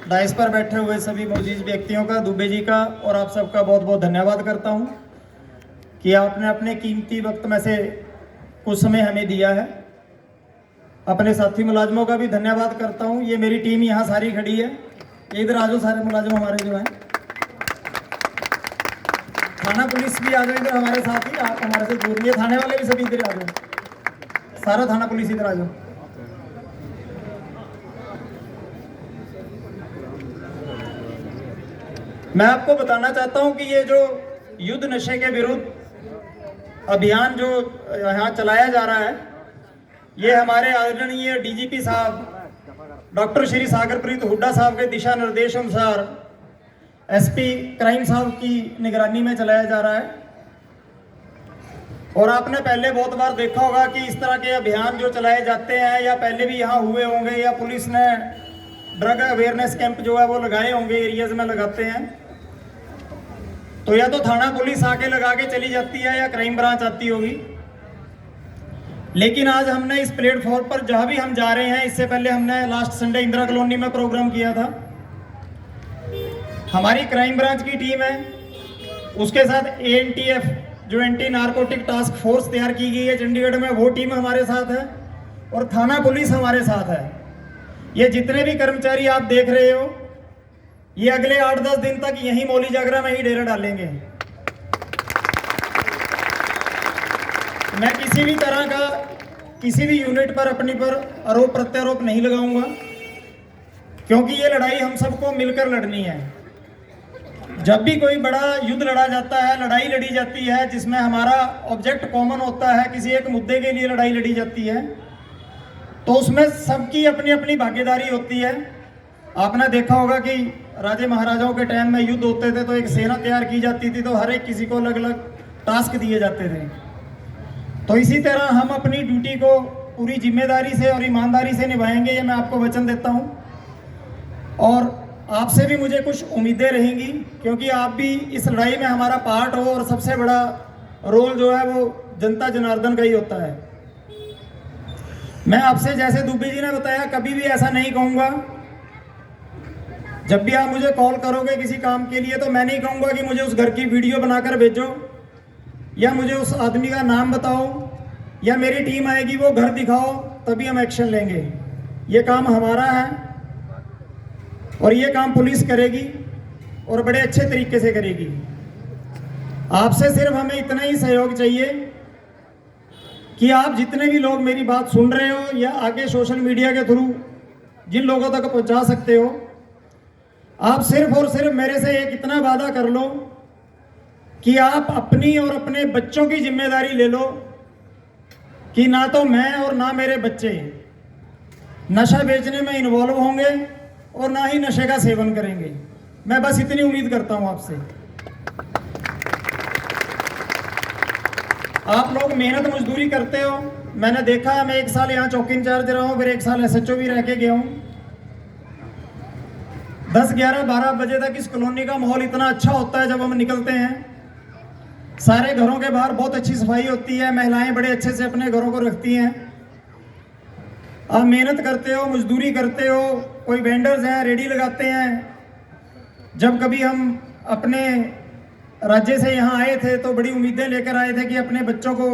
Dice पर बैठे हुए सभी मौजूद व्यक्तियों का, दुबे जी का और आप सबका बहुत बहुत धन्यवाद करता हूं कि आपने अपने कीमती वक्त में से कुछ समय हमें दिया है। अपने साथी मुलाजमों का भी धन्यवाद करता हूं। ये मेरी टीम यहाँ सारी खड़ी है, इधर आ जाओ सारे मुलाजिम हमारे जो हैं। थाना पुलिस भी आ जाओ इधर हमारे साथ ही, आप हमारे से दूर नहीं है। थाने वाले भी सभी इधर आ जाओ, सारा थाना पुलिस इधर आ जाओ। मैं आपको बताना चाहता हूं कि ये जो युद्ध नशे के विरुद्ध अभियान जो यहाँ चलाया जा रहा है, ये हमारे आदरणीय डीजीपी साहब डॉक्टर श्री सागरप्रीत हुड्डा साहब के दिशा निर्देश अनुसार एसपी क्राइम साहब की निगरानी में चलाया जा रहा है। और आपने पहले बहुत बार देखा होगा कि इस तरह के अभियान जो चलाए जाते हैं या पहले भी यहाँ हुए होंगे, या पुलिस ने ड्रग अवेयरनेस कैंप जो है वो लगाए होंगे, एरियाज में लगाते हैं। तो या तो थाना पुलिस आके लगा के चली जाती है या क्राइम ब्रांच आती होगी। लेकिन आज हमने इस प्लेटफॉर्म पर जहां भी हम जा रहे हैं, इससे पहले हमने लास्ट संडे इंदिरा कॉलोनी में प्रोग्राम किया था। हमारी क्राइम ब्रांच की टीम है, उसके साथ एएनटीएफ जो एंटी नारकोटिक टास्क फोर्स तैयार की गई है चंडीगढ़ में, वो टीम हमारे साथ है और थाना पुलिस हमारे साथ है। ये जितने भी कर्मचारी आप देख रहे हो, ये अगले 8-10 दिन तक यहीं मौली जागरा में ही डेरा डालेंगे। मैं किसी भी तरह का किसी भी यूनिट पर अपनी पर आरोप प्रत्यारोप नहीं लगाऊंगा, क्योंकि ये लड़ाई हम सबको मिलकर लड़नी है। जब भी कोई बड़ा युद्ध लड़ा जाता है, लड़ाई लड़ी जाती है जिसमें हमारा ऑब्जेक्ट कॉमन होता है, किसी एक मुद्दे के लिए लड़ाई लड़ी जाती है, तो उसमें सबकी अपनी अपनी भागीदारी होती है। आपने देखा होगा कि राजे महाराजाओं के टाइम में युद्ध होते थे तो एक सेना तैयार की जाती थी, तो हर एक किसी को अलग अलग टास्क दिए जाते थे। तो इसी तरह हम अपनी ड्यूटी को पूरी जिम्मेदारी से और ईमानदारी से निभाएंगे, ये मैं आपको वचन देता हूं। और आपसे भी मुझे कुछ उम्मीदें रहेंगी, क्योंकि आप भी इस लड़ाई में हमारा पार्ट हो और सबसे बड़ा रोल जो है वो जनता जनार्दन का ही होता है। मैं आपसे जैसे दुबे जी ने बताया, कभी भी ऐसा नहीं कहूँगा, जब भी आप मुझे कॉल करोगे किसी काम के लिए, तो मैं नहीं कहूँगा कि मुझे उस घर की वीडियो बनाकर भेजो या मुझे उस आदमी का नाम बताओ या मेरी टीम आएगी वो घर दिखाओ तभी हम एक्शन लेंगे। ये काम हमारा है और ये काम पुलिस करेगी और बड़े अच्छे तरीके से करेगी। आपसे सिर्फ हमें इतना ही सहयोग चाहिए कि आप जितने भी लोग मेरी बात सुन रहे हो या आगे सोशल मीडिया के थ्रू जिन लोगों तक पहुंचा सकते हो, आप सिर्फ और सिर्फ मेरे से एक इतना वादा कर लो कि आप अपनी और अपने बच्चों की जिम्मेदारी ले लो कि ना तो मैं और ना मेरे बच्चे नशा बेचने में इन्वॉल्व होंगे और ना ही नशे का सेवन करेंगे। मैं बस इतनी उम्मीद करता हूं आपसे। आप लोग मेहनत मजदूरी करते हो, मैंने देखा है। मैं 1 साल यहाँ चौकी इंचार्ज रहा हूँ, फिर 1 साल एसएचओ भी रह के गया हूँ। 10, 11, 12 बजे तक इस कॉलोनी का माहौल इतना अच्छा होता है। जब हम निकलते हैं, सारे घरों के बाहर बहुत अच्छी सफाई होती है, महिलाएं बड़े अच्छे से अपने घरों को रखती हैं। आप मेहनत करते हो, मजदूरी करते हो, कोई वेंडर्स हैं रेडी लगाते हैं। जब कभी हम अपने राज्य से यहाँ आए थे तो बड़ी उम्मीदें लेकर आए थे कि अपने बच्चों को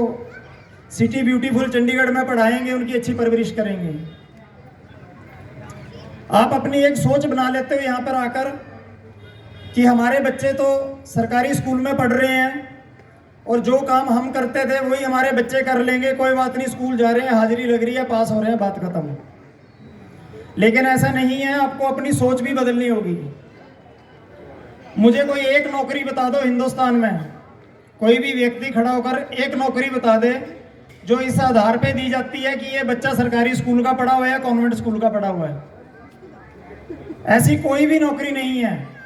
सिटी ब्यूटीफुल चंडीगढ़ में पढ़ाएंगे, उनकी अच्छी परवरिश करेंगे। आप अपनी एक सोच बना लेते हो यहाँ पर आकर कि हमारे बच्चे तो सरकारी स्कूल में पढ़ रहे हैं और जो काम हम करते थे वही हमारे बच्चे कर लेंगे, कोई बात नहीं, स्कूल जा रहे हैं, हाजिरी लग रही है, पास हो रहे हैं, बात खत्म। लेकिन ऐसा नहीं है, आपको अपनी सोच भी बदलनी होगी। मुझे कोई एक नौकरी बता दो हिंदुस्तान में, कोई भी व्यक्ति खड़ा होकर एक नौकरी बता दे जो इस आधार पे दी जाती है कि ये बच्चा सरकारी स्कूल का पढ़ा हुआ है या कॉन्वेंट स्कूल का पढ़ा हुआ है। ऐसी कोई भी नौकरी नहीं है।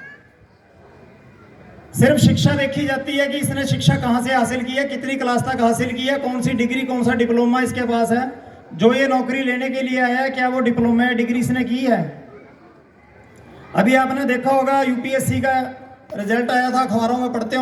सिर्फ शिक्षा देखी जाती है कि इसने शिक्षा कहाँ से हासिल की है, कितनी क्लास तक हासिल की है, कौन सी डिग्री, कौन सा डिप्लोमा इसके पास है। जो ये नौकरी लेने के लिए आया है, क्या वो डिप्लोमा या डिग्री इसने की है? अभी आपने देखा होगा यूपीएससी का रिजल्ट आया था, अखबारों में पढ़ते होंगे।